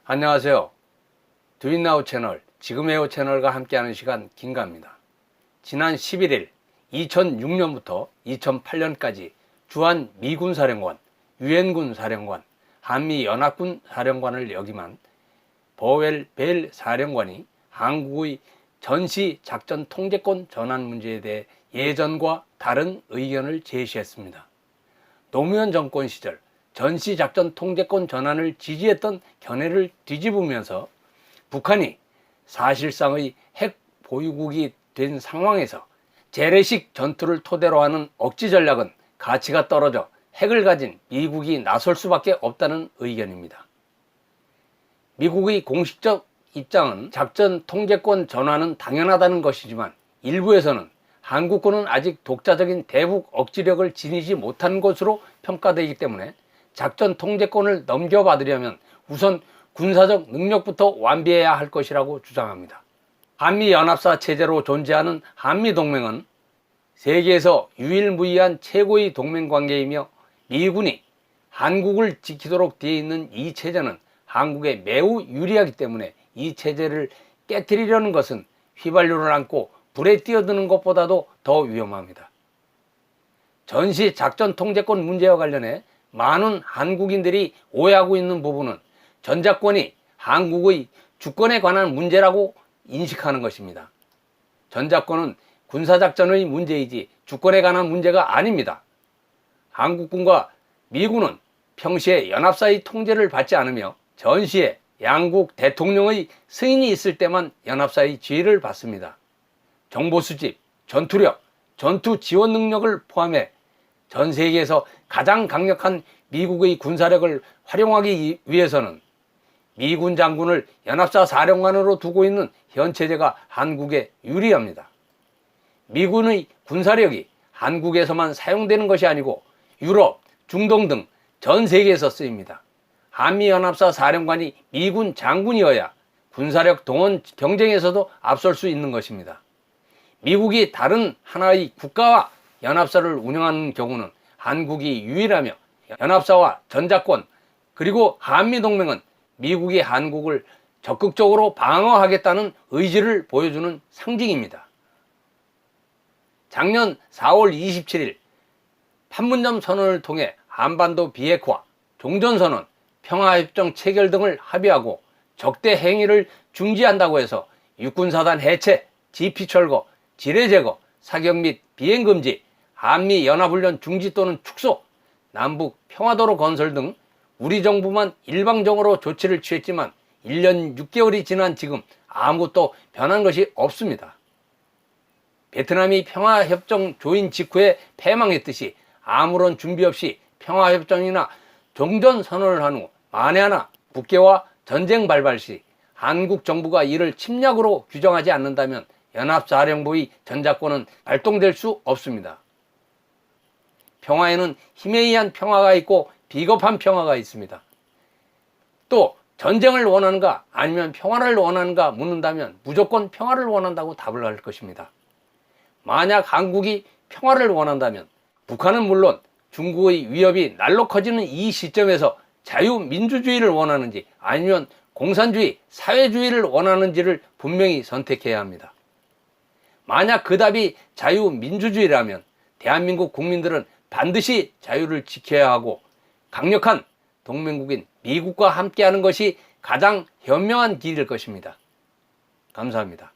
안녕하세요. 두잇나우 채널, 지금의요 채널과 함께하는 시간 김가입니다. 지난 11일 2006년부터 2008년까지 주한 미군 사령관, 유엔군 사령관, 한미연합군 사령관을 역임한 버웰 벨 사령관이 한국의 전시 작전 통제권 전환 문제에 대해 예전과 다른 의견을 제시했습니다. 노무현 정권 시절 전시작전 통제권 전환을 지지했던 견해를 뒤집으면서 북한이 사실상의 핵 보유국이 된 상황에서 재래식 전투를 토대로 하는 억지 전략은 가치가 떨어져 핵을 가진 미국이 나설 수밖에 없다는 의견입니다. 미국의 공식적 입장은 작전 통제권 전환은 당연하다는 것이지만 일부에서는 한국군은 아직 독자적인 대북 억지력을 지니지 못한 것으로 평가되기 때문에 작전 통제권을 넘겨받으려면 우선 군사적 능력부터 완비해야 할 것이라고 주장합니다. 한미연합사 체제로 존재하는 한미동맹은 세계에서 유일무이한 최고의 동맹관계이며 미군이 한국을 지키도록 되어 있는 이 체제는 한국에 매우 유리하기 때문에 이 체제를 깨트리려는 것은 휘발유를 안고 불에 뛰어드는 것보다도 더 위험합니다. 전시 작전 통제권 문제와 관련해 많은 한국인들이 오해하고 있는 부분은 전작권이 한국의 주권에 관한 문제라고 인식하는 것입니다. 전작권은 군사작전의 문제이지 주권에 관한 문제가 아닙니다. 한국군과 미군은 평시에 연합사의 통제를 받지 않으며 전시에 양국 대통령의 승인이 있을 때만 연합사의 지휘를 받습니다. 정보 수집, 전투력, 전투 지원 능력을 포함해 전 세계에서 가장 강력한 미국의 군사력을 활용하기 위해서는 미군 장군을 연합사 사령관으로 두고 있는 현 체제가 한국에 유리합니다. 미군의 군사력이 한국에서만 사용되는 것이 아니고 유럽, 중동 등 전 세계에서 쓰입니다. 한미연합사 사령관이 미군 장군이어야 군사력 동원 경쟁에서도 앞설 수 있는 것입니다. 미국이 다른 하나의 국가와 연합사를 운영하는 경우는 한국이 유일하며 연합사와 전작권 그리고 한미동맹은 미국이 한국을 적극적으로 방어하겠다는 의지를 보여주는 상징입니다. 작년 4월 27일 판문점 선언을 통해 한반도 비핵화, 종전선언, 평화협정 체결 등을 합의하고 적대 행위를 중지한다고 해서 육군사단 해체, 지피 철거, 지뢰 제거, 사격 및 비행 금지, 한미 연합훈련 중지 또는 축소, 남북 평화도로 건설 등 우리 정부만 일방적으로 조치를 취했지만 1년 6개월이 지난 지금 아무것도 변한 것이 없습니다. 베트남이 평화협정 조인 직후에 패망했듯이 아무런 준비 없이 평화협정이나 종전선언을 한 후 만에 하나 북괴와 전쟁 발발 시 한국 정부가 이를 침략으로 규정하지 않는다면 연합사령부의 전작권은 발동될 수 없습니다. 평화에는 힘에 의한 평화가 있고 비겁한 평화가 있습니다. 또 전쟁을 원하는가 아니면 평화를 원하는가 묻는다면 무조건 평화를 원한다고 답을 할 것입니다. 만약 한국이 평화를 원한다면 북한은 물론 중국의 위협이 날로 커지는 이 시점에서 자유민주주의를 원하는지 아니면 공산주의, 사회주의를 원하는지를 분명히 선택해야 합니다. 만약 그 답이 자유민주주의라면 대한민국 국민들은 반드시 자유를 지켜야 하고 강력한 동맹국인 미국과 함께하는 것이 가장 현명한 길일 것입니다. 감사합니다.